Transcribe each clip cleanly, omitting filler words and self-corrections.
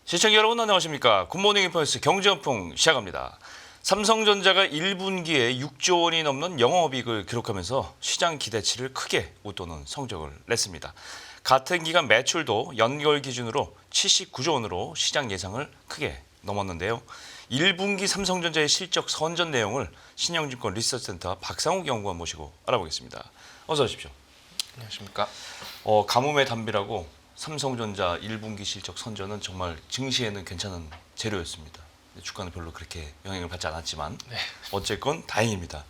시청자 여러분 안녕하십니까? 굿모닝 인포뉴스 경제연풍 시작합니다. 삼성전자가 1분기에 6조 원이 넘는 영업이익을 기록하면서 시장 기대치를 크게 웃도는 성적을 냈습니다. 같은 기간 매출도 연결 기준으로 79조 원으로 시장 예상을 크게 넘었는데요. 1분기 삼성전자의 실적 선전 내용을 신영증권 리서치센터 박상욱 연구원 모시고 알아보겠습니다. 어서 오십시오. 안녕하십니까. 가뭄에 담비라고 삼성전자 1분기 실적 선전은 정말 증시에는 괜찮은 재료였습니다. 주가는 별로 그렇게 영향을 받지 않았지만 네. 어쨌건 다행입니다.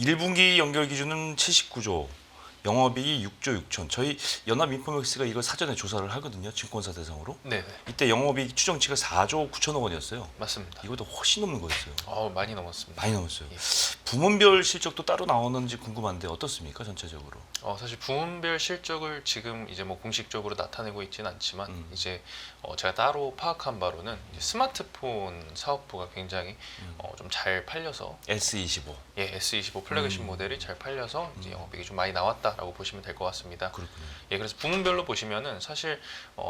1분기 연결 기준은 79조, 영업이익이 6조 6천. 저희 연합인포맥스가 이걸 사전에 조사를 하거든요. 증권사 대상으로. 네, 이때 영업이익 추정치가 4조 9천억 원이었어요. 맞습니다. 이것도 훨씬 넘는 거였어요. 많이 넘었습니다. 많이 넘었어요. 예. 부문별 실적도 따로 나오는지 궁금한데 어떻습니까? 전체적으로. 사실 부문별 실적을 지금 이제 뭐 공식적으로 나타내고 있지는 않지만 이제 제가 따로 파악한 바로는 이제 스마트폰 사업부가 굉장히 좀 잘 팔려서 S25. S25 플래그십 모델이 잘 팔려서 이제 영업이익이 좀 많이 나왔다라고 보시면 될 것 같습니다. 그렇군요. 그래서 부문별로 보시면은 사실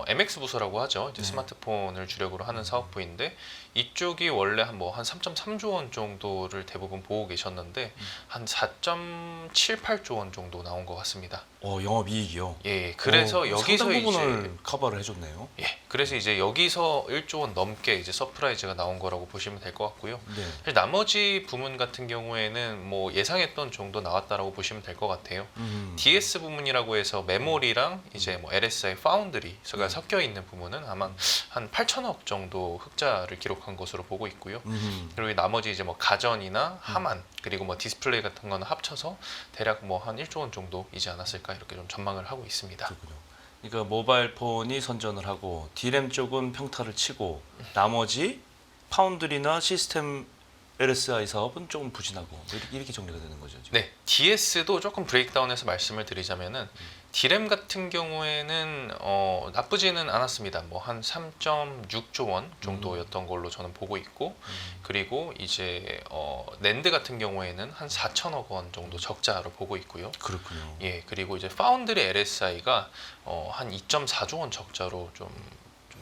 MX 부서라고 하죠. 이제 네. 스마트폰을 주력으로 하는 사업부인데 이쪽이 원래 한 3.3조 원 정도를 대부분 보고 계셨는데 한 4.78조 원 정도 나온 것 같습니다. 영업이익이요. 그래서 여기서 상당 부분을 이제 커버를 해줬네요. 그래서 이제 여기서 1조 원 넘게 이제 서프라이즈가 나온 거라고 보시면 될 것 같고요. 네. 사실 나머지 부문 같은 경우에는 뭐 예상했던 정도 나왔다라고 보시면 될 것 같아요. DS 부문이라고 해서 메모리랑 이제 뭐 LSI 파운드리가 섞여 있는 부문은 아마 한 8천억 정도 흑자를 기록한 것으로 보고 있고요. 그리고 나머지 이제 뭐 가전이나 하만 그리고 뭐 디스플레이 같은 거는 합쳐서 대략 뭐 한 1조 원 정도이지 않았을까 이렇게 좀 전망을 하고 있습니다. 그렇군요. 그러니까 모바일 폰이 선전을 하고 D램 쪽은 평타를 치고 나머지 파운드리나 시스템 LSI 사업은 조금 부진하고 이렇게 정리가 되는 거죠. 지금. 네, DS도 조금 브레이크다운해서 말씀을 드리자면은 D램 같은 경우에는 나쁘지는 않았습니다. 뭐 한 3.6조 원 정도였던 걸로 저는 보고 있고 그리고 이제 낸드 같은 경우에는 한 4천억 원 정도 적자로 보고 있고요. 그렇군요. 그리고 이제 파운드리 LSI가 한 2.4조 원 적자로 좀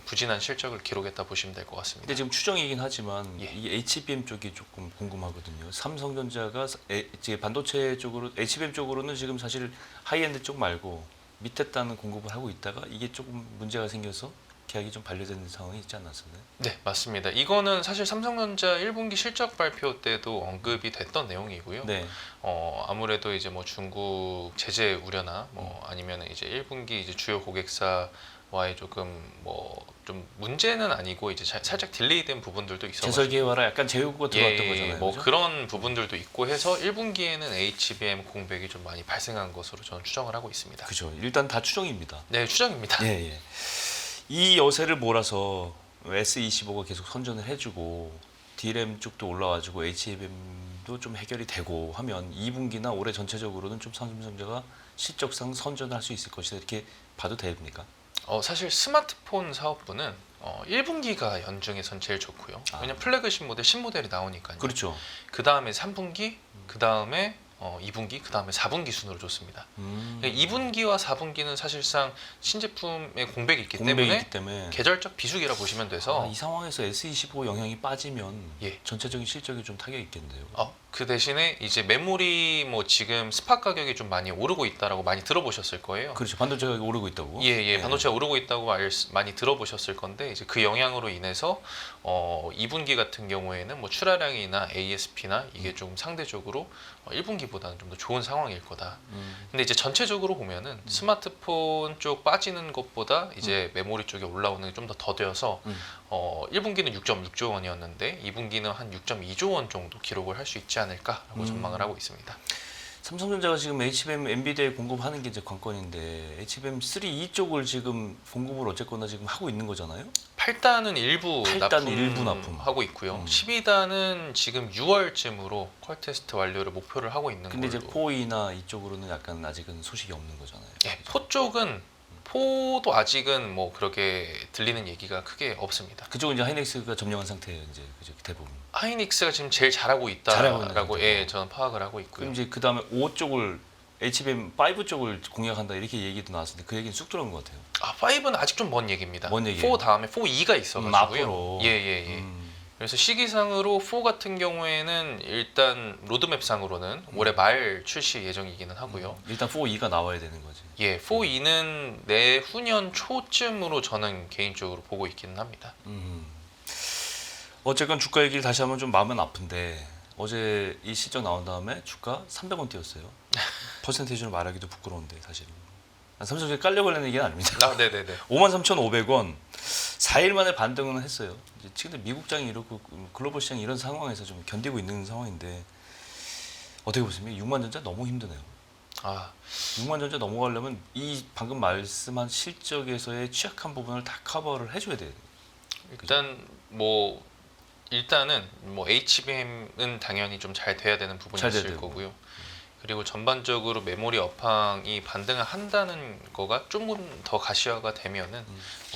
부진한 실적을 기록했다 보시면 될 것 같습니다. 근데 지금 추정이긴 하지만 예. 이 HBM 쪽이 조금 궁금하거든요. 삼성전자가 이제 반도체 쪽으로 HBM 쪽으로는 지금 사실 하이엔드 쪽 말고 밑에 단은 공급을 하고 있다가 이게 조금 문제가 생겨서 계약이 좀 반려되는 상황이 있지 않았었나요? 네, 맞습니다. 이거는 사실 삼성전자 1분기 실적 발표 때도 언급이 됐던 내용이고요. 네. 아무래도 이제 뭐 중국 제재 우려나 뭐 아니면 이제 1분기 이제 주요 고객사와의 조금 뭐 좀 문제는 아니고 이제 살짝 딜레이된 부분들도 있어서 제설계획화라 약간 재고가 들어왔던 거잖아요. 뭐 그죠? 그런 부분들도 있고 해서 1분기에는 HBM 공백이 좀 많이 발생한 것으로 저는 추정을 하고 있습니다. 그죠. 일단 다 추정입니다. 네, 추정입니다. 예. 이 여세를 몰아서 S25가 계속 선전을 해주고 D램 쪽도 올라와주고 HBM도 좀 해결이 되고 하면 2분기나 올해 전체적으로는 좀 삼성전자가 실적상 선전할 수 있을 것이다 이렇게 봐도 됩니까? 사실 스마트폰 사업부는 1분기가 연중에선 제일 좋고요. 왜냐면 플래그십 모델 신모델이 나오니까요. 그렇죠. 그 다음에 3분기, 그 다음에 2분기, 그 다음에 4분기 순으로 좋습니다. 2분기와 4분기는 사실상 신제품의 공백이 있기 때문에 계절적 비수기라 보시면 돼서 이 상황에서 S25 영향이 빠지면 예. 전체적인 실적이 좀 타격이 있겠는데요. 그 대신에 이제 메모리 뭐 지금 스팟 가격이 좀 많이 오르고 있다라고 많이 들어보셨을 거예요. 그렇죠. 반도체 가격이 오르고 있다고. 반도체가 오르고 있다고 많이 들어보셨을 건데 이제 그 영향으로 인해서 2분기 같은 경우에는 뭐 출하량이나 ASP나 이게 좀 상대적으로 1분기보다는 좀 더 좋은 상황일 거다. 근데 이제 전체적으로 보면은 스마트폰 쪽 빠지는 것보다 이제 메모리 쪽에 올라오는 게 좀 더 더뎌서 1분기는 6.6조 원이었는데 2분기는 한 6.2조 원 정도 기록을 할 수 있지 않을까라고 전망을 하고 있습니다. 삼성전자가 지금 HBM 엔비디아에 공급하는 게 이제 관건인데 HBM3 이쪽을 지금 공급을 어쨌거나 지금 하고 있는 거잖아요. 8단은 일부 8단 일부 납품. 하고 있고요. 12단은 지금 6월쯤으로 퀄 테스트 완료를 목표를 하고 있는 근데 걸로. 이제 포이나 이쪽으로는 약간 아직은 소식이 없는 거잖아요. 포 쪽은 포도 아직은 뭐 그렇게 들리는 얘기가 크게 없습니다. 그쪽은 이제 하이닉스가 점령한 상태예요, 이제 그죠 대부분. 하이닉스가 지금 제일 잘하고 잘하고 있는 있다라고 상태고. 저는 파악을 하고 있고요. 그럼 이제 그 다음에 5 쪽을 HBM5 쪽을 공략한다 이렇게 얘기도 나왔는데 그 얘기는 쑥 들어온 것 같아요. 아, 5는 아직 좀 먼 얘기입니다. 먼 얘기예요? 4 다음에 4E가 있어가지고요. 앞으로. 예. 그래서 시기상으로 4 같은 경우에는 일단 로드맵상으로는 올해 말 출시 예정이기는 하고요. 일단 4E가 나와야 되는 거지. 예, 4E는 내후년 초쯤으로 저는 개인적으로 보고 있기는 합니다. 어쨌건 주가 얘기를 다시 하면 좀 마음은 아픈데 어제 이 실적 나온 다음에 주가 300원 뛰었어요. 퍼센테이지로 말하기도 부끄러운데 사실은. 삼성전자 깔려고 하는 얘기는 아닙니다. 아, 네네네. 53,500원 4일 만에 반등은 했어요. 이제 지금 미국장이 이렇고 글로벌 시장이 이런 상황에서 좀 견디고 있는 상황인데 어떻게 보십니까? 6만 전자 너무 힘드네요. 아, 6만 전자 넘어가려면 이 방금 말씀한 실적에서의 취약한 부분을 다 커버를 해줘야 돼요. 일단은 HBM은 당연히 좀 잘 돼야 되는 부분이 잘 돼야 있을 되고. 거고요. 그리고 전반적으로 메모리 업황이 반등을 한다는 거가 조금 더 가시화가 되면은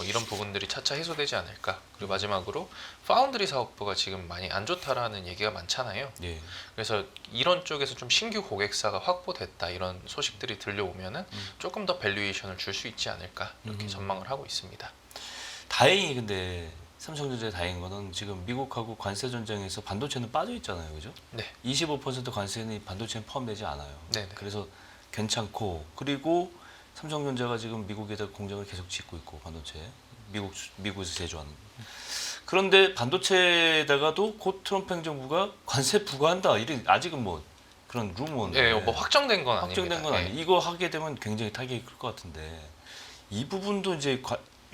이런 부분들이 차차 해소되지 않을까. 그리고 마지막으로 파운드리 사업부가 지금 많이 안 좋다라는 얘기가 많잖아요. 예. 그래서 이런 쪽에서 좀 신규 고객사가 확보됐다 이런 소식들이 들려오면은 조금 더 밸류에이션을 줄 수 있지 않을까 이렇게 전망을 하고 있습니다. 다행히 근데 삼성전자의 다행인 거는 지금 미국하고 관세 전쟁에서 반도체는 빠져 있잖아요, 그죠? 네. 25% 관세는 반도체는 포함되지 않아요. 네네. 그래서 괜찮고 그리고 삼성전자가 지금 미국에다 공장을 계속 짓고 있고 반도체 미국에서 제조하는. 그런데 반도체에다가도 곧 트럼프 행정부가 관세 부과한다. 이런 아직은 뭐 그런 루머인데. 예, 뭐 확정된 건 확정된 아닙니다. 건 예. 아니에요. 이거 하게 되면 굉장히 타격이 클 것 같은데 이 부분도 이제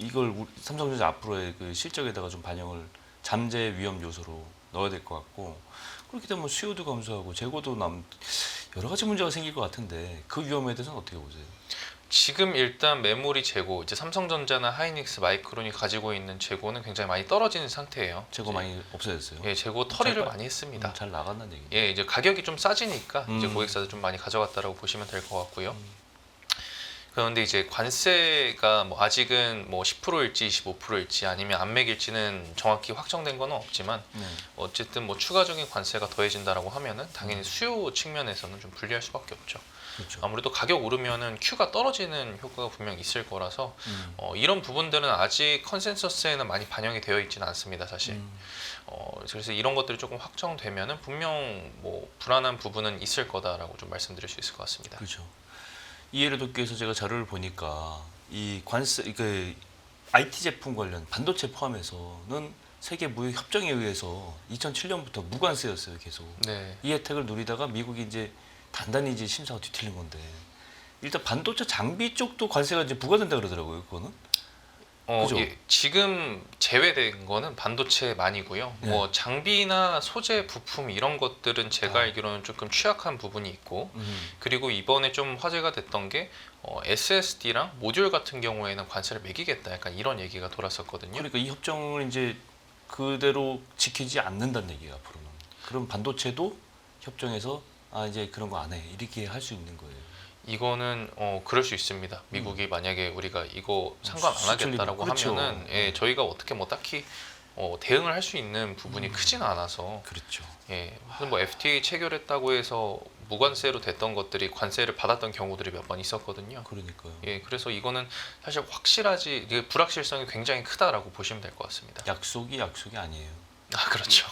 이걸 삼성전자 앞으로의 그 실적에다가 좀 반영을 잠재 위험 요소로 넣어야 될 것 같고 그렇게 되면 수요도 감소하고 재고도 여러 가지 문제가 생길 것 같은데 그 위험에 대해서는 어떻게 보세요? 지금 일단 메모리 재고 이제 삼성전자나 하이닉스, 마이크론이 가지고 있는 재고는 굉장히 많이 떨어지는 상태예요. 재고 많이 없어졌어요. 예, 재고 털이를 잘 많이 했습니다. 잘 나간다는 얘기죠. 예, 이제 가격이 좀 싸지니까 이제 고객사들 좀 많이 가져갔다라고 보시면 될 것 같고요. 그런데 이제 관세가 뭐 아직은 뭐 10%일지 25%일지 아니면 안맥일지는 정확히 확정된 건 없지만 어쨌든 뭐 추가적인 관세가 더해진다라고 하면은 당연히 수요 측면에서는 좀 불리할 수밖에 없죠. 그렇죠. 아무래도 가격 오르면은 Q가 떨어지는 효과가 분명 있을 거라서 이런 부분들은 아직 컨센서스에는 많이 반영이 되어 있지는 않습니다, 사실. 그래서 이런 것들이 조금 확정되면은 분명 뭐 불안한 부분은 있을 거다라고 좀 말씀드릴 수 있을 것 같습니다. 그렇죠. 이해를 돕기 위해서 제가 자료를 보니까 이 관세 그 IT 제품 관련 반도체 포함해서는 세계 무역 협정에 의해서 2007년부터 무관세였어요, 계속. 네. 이 혜택을 누리다가 미국이 이제 단단히 이제 심사가 뒤틀린 건데 일단 반도체 장비 쪽도 관세가 이제 부과된다 그러더라고요, 그거는. 그죠? 예, 지금 제외된 거는 반도체만이고요. 네. 뭐 장비나 소재, 부품 이런 것들은 제가 아. 알기로는 조금 취약한 부분이 있고, 그리고 이번에 좀 화제가 됐던 게 SSD랑 모듈 같은 경우에는 관세를 매기겠다, 약간 이런 얘기가 돌았었거든요. 그러니까 이 협정을 이제 그대로 지키지 않는다는 얘기예요, 앞으로는. 그럼 반도체도 협정에서 이제 그런 거 안 해. 이렇게 할 수 있는 거예요. 이거는 그럴 수 있습니다. 미국이 만약에 우리가 이거 상관 안 하겠다라고 그렇죠. 하면은 저희가 어떻게 뭐 딱히 대응을 할 수 있는 부분이 크지는 않아서 그렇죠. 무슨 뭐 FTA 체결했다고 해서 무관세로 됐던 것들이 관세를 받았던 경우들이 몇 번 있었거든요. 그러니까요. 그래서 이거는 사실 확실하지 이게 불확실성이 굉장히 크다라고 보시면 될 것 같습니다. 약속이 아니에요. 아, 그렇죠.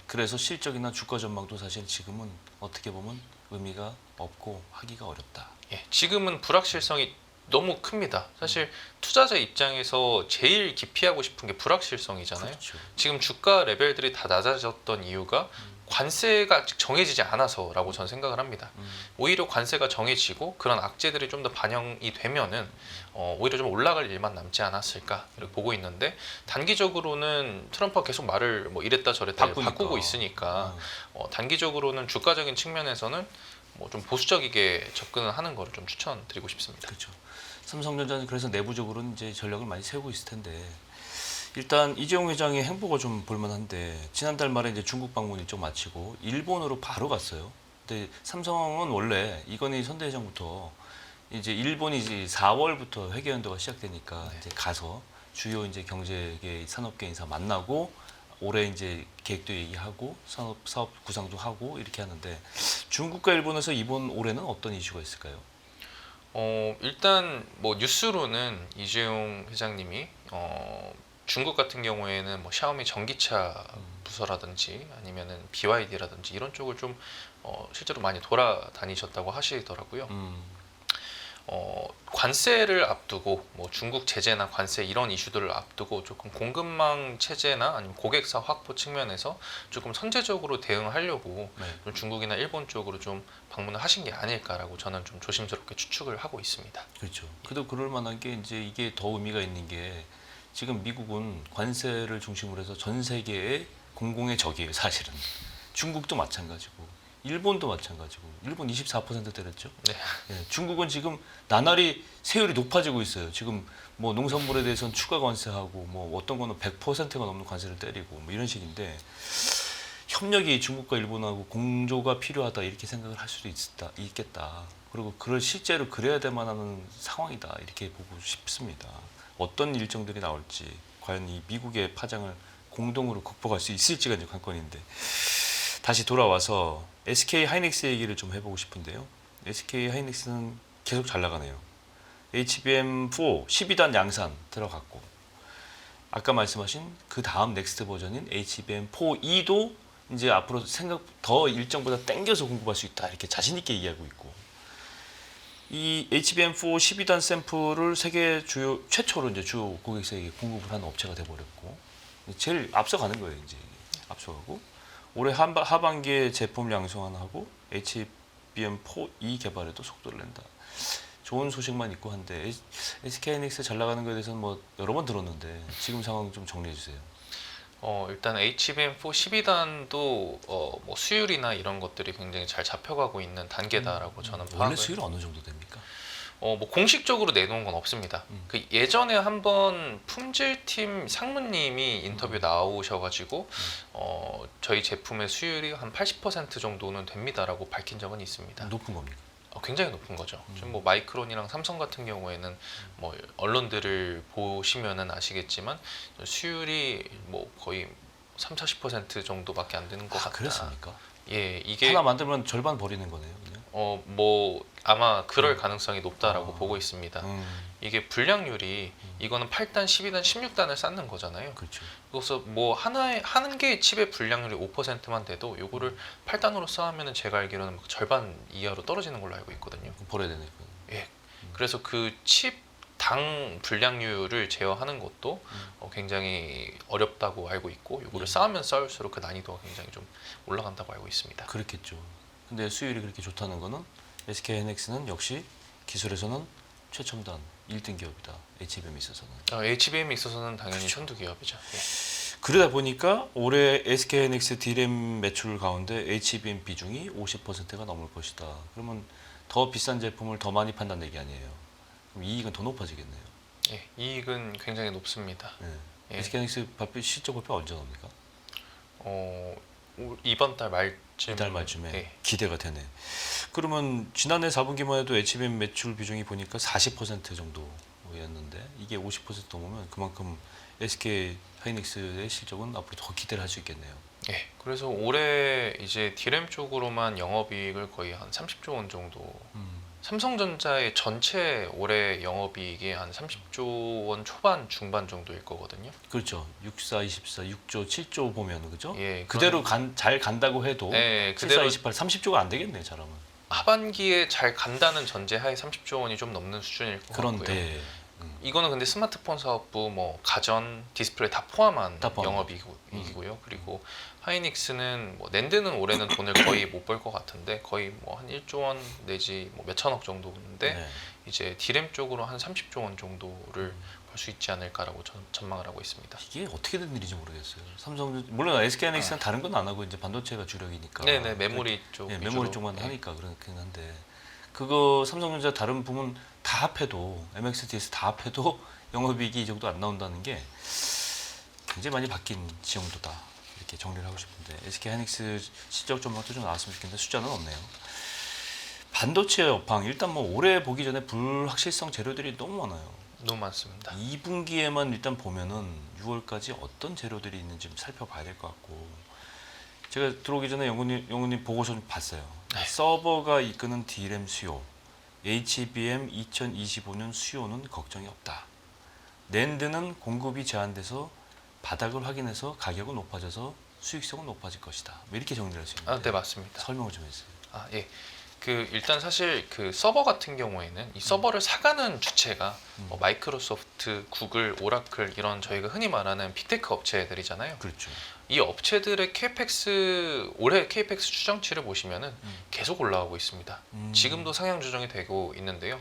그래서 실적이나 주가 전망도 사실 지금은 어떻게 보면 의미가 없고 하기가 어렵다. 지금은 불확실성이 너무 큽니다. 사실 투자자 입장에서 제일 기피하고 싶은 게 불확실성이잖아요. 그렇죠. 지금 주가 레벨들이 다 낮아졌던 이유가 관세가 아직 정해지지 않아서라고 저는 생각을 합니다. 오히려 관세가 정해지고 그런 악재들이 좀 더 반영이 되면은 오히려 좀 올라갈 일만 남지 않았을까 이렇게 보고 있는데 단기적으로는 트럼프가 계속 말을 뭐 이랬다 저랬다 바꾸고 있으니까 단기적으로는 주가적인 측면에서는 뭐 좀 보수적이게 접근을 하는 거를 좀 추천드리고 싶습니다. 그렇죠. 삼성전자는 그래서 내부적으로는 이제 전략을 많이 세우고 있을 텐데 일단 이재용 회장의 행보가 좀 볼만한데 지난달 말에 이제 중국 방문 일정 마치고 일본으로 바로 갔어요. 근데 삼성은 원래 이건희 선대회장부터 이제 일본이 이제 4월부터 회계 연도가 시작되니까 이제 가서 주요 이제 경제계 산업계 인사 만나고 올해 이제 계획도 얘기하고 사업 구상도 하고 이렇게 하는데 중국과 일본에서 이번 올해는 어떤 이슈가 있을까요? 일단 뭐 뉴스로는 이재용 회장님이 중국 같은 경우에는 뭐 샤오미 전기차 부서라든지 아니면은 BYD라든지 이런 쪽을 좀 실제로 많이 돌아다니셨다고 하시더라고요. 관세를 앞두고 뭐 중국 제재나 관세 이런 이슈들을 앞두고 조금 공급망 체제나 아니면 고객사 확보 측면에서 조금 선제적으로 대응하려고 네. 좀 중국이나 일본 쪽으로 좀 방문을 하신 게 아닐까라고 저는 좀 조심스럽게 추측을 하고 있습니다. 그렇죠. 그래도 그럴 만한 게 이제 이게 더 의미가 있는 게 지금 미국은 관세를 중심으로 해서 전 세계의 공공의 적이에요, 사실은. 중국도 마찬가지고. 일본도 마찬가지고. 일본 24% 때렸죠. 네. 예, 중국은 지금 나날이 세율이 높아지고 있어요. 지금 뭐 농산물에 대해서는 추가 관세하고 뭐 어떤 거는 100%가 넘는 관세를 때리고 뭐 이런 식인데 협력이 중국과 일본하고 공조가 필요하다 이렇게 생각을 할 수도 있겠다. 그리고 그걸 실제로 그래야 될 만한 상황이다 이렇게 보고 싶습니다. 어떤 일정들이 나올지 과연 이 미국의 파장을 공동으로 극복할 수 있을지가 이제 관건인데 다시 돌아와서 SK 하이닉스 얘기를 좀 해보고 싶은데요. SK 하이닉스는 계속 잘 나가네요. HBM4 12단 양산 들어갔고 아까 말씀하신 그 다음 넥스트 버전인 HBM4E도 이제 앞으로 생각 더 일정보다 땡겨서 공급할 수 있다 이렇게 자신 있게 얘기하고 있고 이 HBM4 12단 샘플을 세계 주요 최초로 이제 주요 고객사에게 공급을 하는 업체가 돼버렸고 제일 앞서가는 거예요 이제 앞서가고 올해 하반기에 제품 양성하고 HBM4E 개발에도 속도를 낸다. 좋은 소식만 있고 한데 SK하이닉스 잘 나가는 거에 대해서는 뭐 여러 번 들었는데 지금 상황 좀 정리해 주세요. 일단 HBM4 12단도 뭐 수율이나 이런 것들이 굉장히 잘 잡혀가고 있는 단계다라고 저는 원래 파악을. 수율 어느 정도 됩니까? 뭐 공식적으로 내놓은 건 없습니다. 그 예전에 한번 품질팀 상무님이 인터뷰 나오셔가지고 저희 제품의 수율이 한 80% 정도는 됩니다라고 밝힌 적은 있습니다. 높은 겁니까? 굉장히 높은 거죠. 지금 뭐 마이크론이랑 삼성 같은 경우에는 뭐 언론들을 보시면은 아시겠지만 수율이 뭐 거의 30-40% 정도밖에 안 되는 것 같다. 그랬습니까? 예, 이게 하나 만들면 절반 버리는 거네요. 그냥? 뭐 아마 그럴 가능성이 높다라고 아. 보고 있습니다. 이게 불량률이 이거는 8단, 12단, 16단을 쌓는 거잖아요. 그렇죠. 그래서 뭐 한 개의 칩의 불량률이 5%만 돼도 요거를 8단으로 쌓으면은 제가 알기로는 절반 이하로 떨어지는 걸로 알고 있거든요. 버려야 되니까. 예. 그래서 그 칩 당 불량률을 제어하는 것도 굉장히 어렵다고 알고 있고 요거를 쌓으면 쌓을수록 그 난이도가 굉장히 좀 올라간다고 알고 있습니다. 그렇겠죠. 근데 수율이 그렇게 좋다는 거는 SK 하이닉스는 역시 기술에서는 최첨단 1등 기업이다. HBM에 있어서는. HBM에 있어서는 당연히 그렇죠. 선두 기업이죠. 예. 그러다 보니까 올해 SK 하이닉스 D램 매출 가운데 HBM 비중이 50%가 넘을 것이다. 그러면 더 비싼 제품을 더 많이 판다는 얘기 아니에요. 그럼 이익은 더 높아지겠네요. 예, 이익은 굉장히 높습니다. 네. 예. SK 하이닉스 실적 발표 언제 나옵니까? 이번 달 말쯤. 이달 말쯤에 예. 기대가 되네. 그러면 지난해 4분기만 해도 HBM 매출 비중이 보니까 40% 정도였는데 이게 50% 넘으면 그만큼 SK 하이닉스의 실적은 앞으로 더 기대를 할 수 있겠네요. 예. 그래서 올해 이제 D램 쪽으로만 영업이익을 거의 한 30조 원 정도. 삼성전자의 전체 올해 영업이익이 한 30조 원 초반 중반 정도일 거거든요. 그렇죠. 64, 24, 6조, 7조 보면 그죠? 예, 그대로 잘 간다고 해도 예, 74, 그대로 28, 30조가 안 되겠네, 잘하면. 하반기에 잘 간다는 전제하에 30조 원이 좀 넘는 수준일 것 같고요. 그런데 이거는 근데 스마트폰 사업부, 뭐 가전, 디스플레이 다 포함한 다 포함. 영업이익이고요. 그리고 하이닉스는 뭐 낸드는 올해는 돈을 거의 못 벌 것 같은데 거의 뭐 한 1조 원 내지 뭐 몇천억 정도인데 네. 이제 D램 쪽으로 한 30조 원 정도를 벌 수 있지 않을까라고 전망을 하고 있습니다. 이게 어떻게 된 일인지 모르겠어요. 삼성 물론 SK 하이닉스는 다른 건 안 하고 이제 반도체가 주력이니까. 네네, 메모리 쪽 예, 위주로. 메모리 쪽만 예. 하니까 그렇긴 한데 그거 삼성전자 다른 부문 다 합해도 MXDS 다 합해도 영업이익이 이 정도 안 나온다는 게 굉장히 많이 바뀐 지형도다 이렇게 정리를 하고 싶은데 SK 하이닉스 실적 전망도 좀 나왔으면 좋겠는데 숫자는 없네요. 반도체 업황 일단 뭐 올해 보기 전에 불확실성 재료들이 너무 많아요. 너무 많습니다. 2분기에만 일단 보면은 6월까지 어떤 재료들이 있는지 좀 살펴봐야 될 것 같고, 제가 들어오기 전에 영훈님 보고서 좀 봤어요. 네. 서버가 이끄는 DRAM 수요, HBM 2025년 수요는 걱정이 없다. 낸드는 공급이 제한돼서 바닥을 확인해서 가격은 높아져서 수익성은 높아질 것이다. 뭐 이렇게 정리를 할 수 있는데 네, 맞습니다. 설명을 좀 해주세요. 예. 일단 사실 그 서버 같은 경우에는 이 서버를 사가는 주체가 마이크로소프트, 구글, 오라클 이런 저희가 흔히 말하는 빅테크 업체들이잖아요. 그렇죠. 이 업체들의 케이펙스 올해 케이펙스 추정치를 보시면은 계속 올라가고 있습니다. 지금도 상향 조정이 되고 있는데요.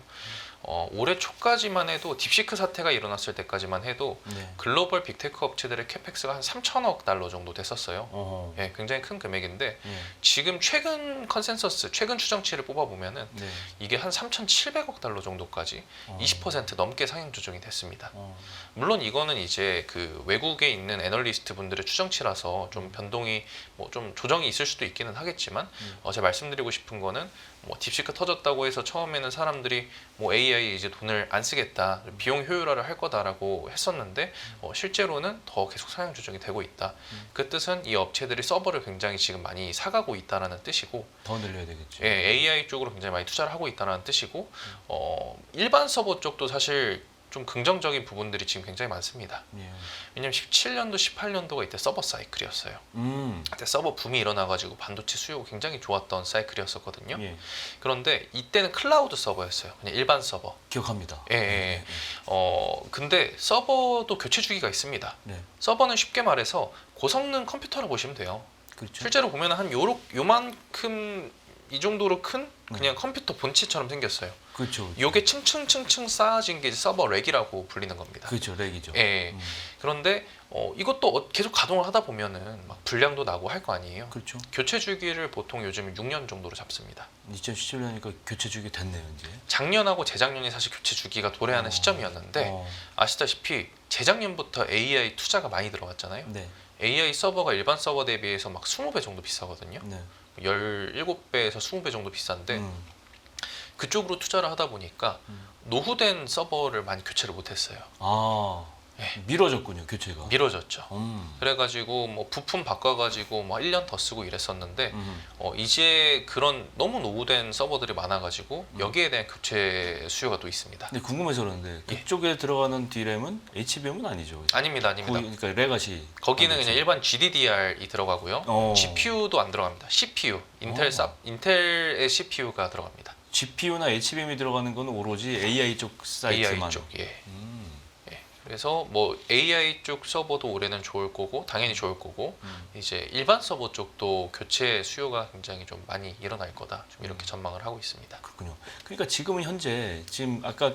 올해 초까지만 해도 딥시크 사태가 일어났을 때까지만 해도 네. 글로벌 빅테크 업체들의 케이펙스가 한 3천억 달러 정도 됐었어요. 어허. 예, 굉장히 큰 금액인데 예. 지금 최근 컨센서스, 최근 추정치를 뽑아보면은 네. 이게 한 3,700억 달러 정도까지 20% 넘게 상향 조정이 됐습니다. 어. 물론 이거는 이제 그 외국에 있는 애널리스트 분들의 추정치라서 좀 변동이 뭐 좀 조정이 있을 수도 있기는 하겠지만 제가 말씀드리고 싶은 거는 뭐 딥시크 터졌다고 해서 처음에는 사람들이 뭐 AI 이제 돈을 안 쓰겠다, 비용 효율화를 할 거다라고 했었는데 실제로는 더 계속 상향 조정이 되고 있다. 그 뜻은 이 업체들이 서버를 굉장히 지금 많이 사가고 있다라는 뜻이고, 더 늘려야 되겠죠. 예, AI 쪽으로 굉장히 많이 투자를 하고 있다는 뜻이고, 일반 서버 쪽도 사실 좀 긍정적인 부분들이 지금 굉장히 많습니다. 예. 왜냐면 17년도, 18년도가 이때 서버 사이클이었어요. 그때 서버 붐이 일어나가지고 반도체 수요가 굉장히 좋았던 사이클이었었거든요. 예. 그런데 이때는 클라우드 서버였어요. 그냥 일반 서버. 기억합니다. 예. 근데 서버도 교체 주기가 있습니다. 네. 서버는 쉽게 말해서 고성능 컴퓨터로 보시면 돼요. 그렇죠. 실제로 보면 한 요만큼 이 정도로 큰 그냥 컴퓨터 본체처럼 생겼어요. 그렇죠. 요게 층층층층 쌓아진 게 이제 서버 렉이라고 불리는 겁니다. 그렇죠. 렉이죠. 예. 그런데 이것도 계속 가동을 하다 보면은 막 불량도 나고 할 거 아니에요. 그렇죠. 교체 주기를 보통 요즘 6년 정도로 잡습니다. 2017년이니까 교체 주기 됐네요, 이제. 작년하고 재작년이 사실 교체 주기가 도래하는 시점이었는데 아시다시피 재작년부터 AI 투자가 많이 들어갔잖아요. 네. AI 서버가 일반 서버 대비해서 막 20배 정도 비싸거든요. 네. 17배에서 20배 정도 비싼데 그쪽으로 투자를 하다 보니까 노후된 서버를 많이 교체를 못했어요. 아, 예. 미뤄졌군요, 교체가. 미뤄졌죠. 그래가지고 뭐 부품 바꿔가지고 뭐 1년 더 쓰고 이랬었는데 이제 그런 너무 노후된 서버들이 많아가지고 여기에 대한 교체 수요가 또 있습니다. 근데 궁금해서 그러는데 예. 그쪽에 들어가는 DRAM은 HBM은 아니죠? 아닙니다. 그러니까 레가시. 거기는 반도체. 그냥 일반 GDDR이 들어가고요. GPU도 안 들어갑니다. CPU, 인텔의 CPU가 들어갑니다. GPU나 HBM이 들어가는 건 오로지 AI 쪽 사이트만. AI 쪽, 예. 그래서 뭐 AI 쪽 서버도 올해는 좋을 거고 당연히 좋을 거고 이제 일반 서버 쪽도 교체 수요가 굉장히 좀 많이 일어날 거다. 좀 이렇게 전망을 하고 있습니다. 그렇군요. 그러니까 지금은 현재 지금 아까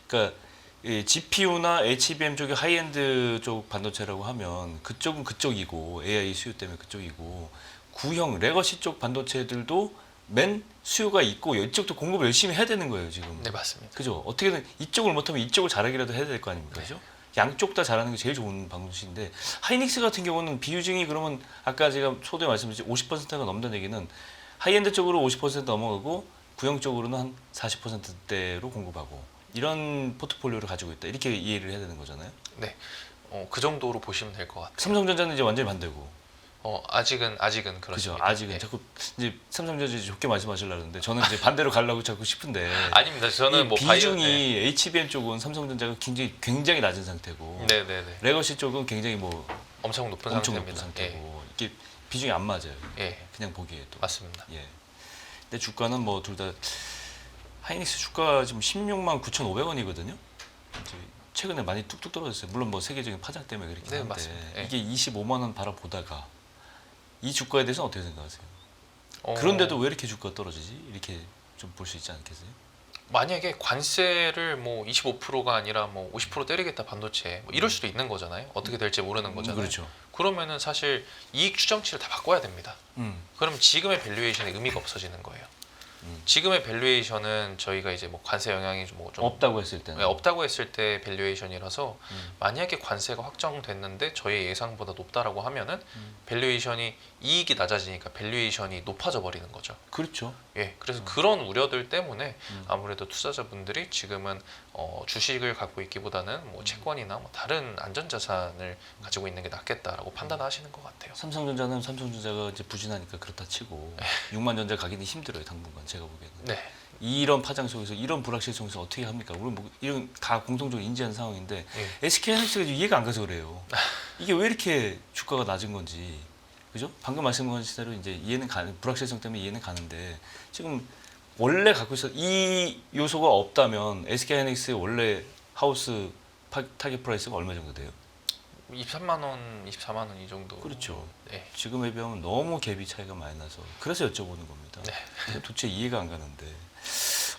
그러니까 이 GPU나 HBM 쪽이 하이엔드 쪽 반도체라고 하면 그쪽은 그쪽이고 AI 수요 때문에 그쪽이고 구형 레거시 쪽 반도체들도 맨 수요가 있고 이쪽도 공급을 열심히 해야 되는 거예요 지금. 네, 맞습니다. 그죠? 어떻게든 이쪽을 못하면 이쪽을 잘하기라도 해야 될 거 아닙니까? 네. 그죠? 양쪽 다 잘하는 게 제일 좋은 방식인데 하이닉스 같은 경우는 비유증이 그러면 아까 제가 초도에 말씀드렸지 50%가 넘는 얘기는 하이엔드 쪽으로 50% 넘어가고 구형 쪽으로는 한 40%대로 공급하고 이런 포트폴리오를 가지고 있다 이렇게 이해를 해야 되는 거잖아요. 네, 그 정도로 보시면 될 것 같아요. 삼성전자는 이제 완전히 반대고. 아직은 그죠? 그렇습니다. 아직은 네. 자꾸 이제 삼성전자 좋게 말씀하시려는데 저는 이제 반대로 가려고 자꾸 싶은데. 아닙니다. 저는 이 뭐 비중이 네. HBM 쪽은 삼성전자가 굉장히 낮은 상태고. 네네네. 레거시 쪽은 굉장히 뭐 엄청 높은 엄청 상태입니다. 높은 상태고 이게 비중이 안 맞아요. 예, 그냥 보기에도. 맞습니다. 예. 근데 주가는 뭐 둘 다 하이닉스 주가 지금 16만 9,500원이거든요. 최근에 많이 뚝뚝 떨어졌어요. 물론 뭐 세계적인 파장 때문에 그렇긴 네, 한데 맞습니다. 예. 이게 25만 원 바라보다가 이 주가에 대해서는 어떻게 생각하세요? 그런데도 왜 이렇게 주가가 떨어지지? 이렇게 좀 볼 수 있지 않겠어요? 만약에 관세를 뭐 25%가 아니라 뭐 50% 때리겠다 반도체 뭐 이럴 수도 있는 거잖아요. 어떻게 될지 모르는 거잖아요. 그렇죠. 그러면은 사실 이익 추정치를 다 바꿔야 됩니다. 그럼 지금의 밸류에이션의 의미가 없어지는 거예요. 지금의 밸류에이션은 저희가 이제 뭐 관세 영향이 뭐 좀 없다고 했을 때는 없다고 했을 때 밸류에이션이라서 만약에 관세가 확정됐는데 저희 예상보다 높다라고 하면은 밸류에이션이 이익이 낮아지니까 밸류에이션이 높아져 버리는 거죠. 그렇죠. 예, 그래서 그런 우려들 때문에 아무래도 투자자분들이 지금은 주식을 갖고 있기보다는 뭐 채권이나 뭐 다른 안전자산을 가지고 있는 게 낫겠다라고 판단하시는 것 같아요. 삼성전자는 삼성전자가 이제 부진하니까 그렇다 치고 6만 전자 가기는 힘들어요 당분간 제가 보기에는. 네, 이런 파장 속에서 이런 불확실 속에서 어떻게 합니까? 우리 뭐 이런 다 공통적으로 인지한 상황인데 예. SK하이닉스가 이해가 안 가서 그래요. 이게 왜 이렇게 주가가 낮은 건지, 그죠? 방금 말씀하신 대로 이제 이해는 가는 불확실성 때문에 이해는 가는데 지금 원래 갖고 있어 이 요소가 없다면 SK하이닉스의 원래 하우스 타겟 프라이스가 얼마 정도 돼요? 23만 원, 24만 원 이 정도. 그렇죠. 네. 지금에 비하면 너무 갭이 차이가 많이 나서 그래서 여쭤보는 겁니다. 도대체 이해가 안 가는데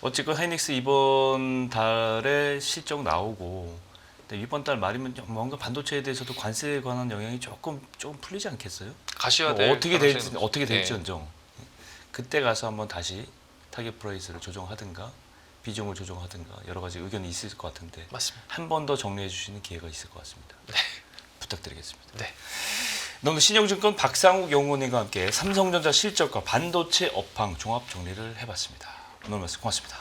어쨌건 하이닉스 이번 달에 실적 나오고 근데 이번 달 말이면 뭔가 반도체에 대해서도 관세에 관한 영향이 조금 풀리지 않겠어요? 가셔야 뭐 될 어떻게 가능성이 될지 높죠. 어떻게 네. 될지언정 그때 가서 한번 다시 타겟 프라이스를 조정하든가 비중을 조정하든가 여러 가지 의견이 있을 것 같은데 맞습니다. 한 번 더 정리해 주시는 기회가 있을 것 같습니다. 부탁드리겠습니다. 네. 오늘 신영증권 박상욱 연구원님과 함께 삼성전자 실적과 반도체 업황 종합 정리를 해봤습니다. 오늘 말씀 고맙습니다.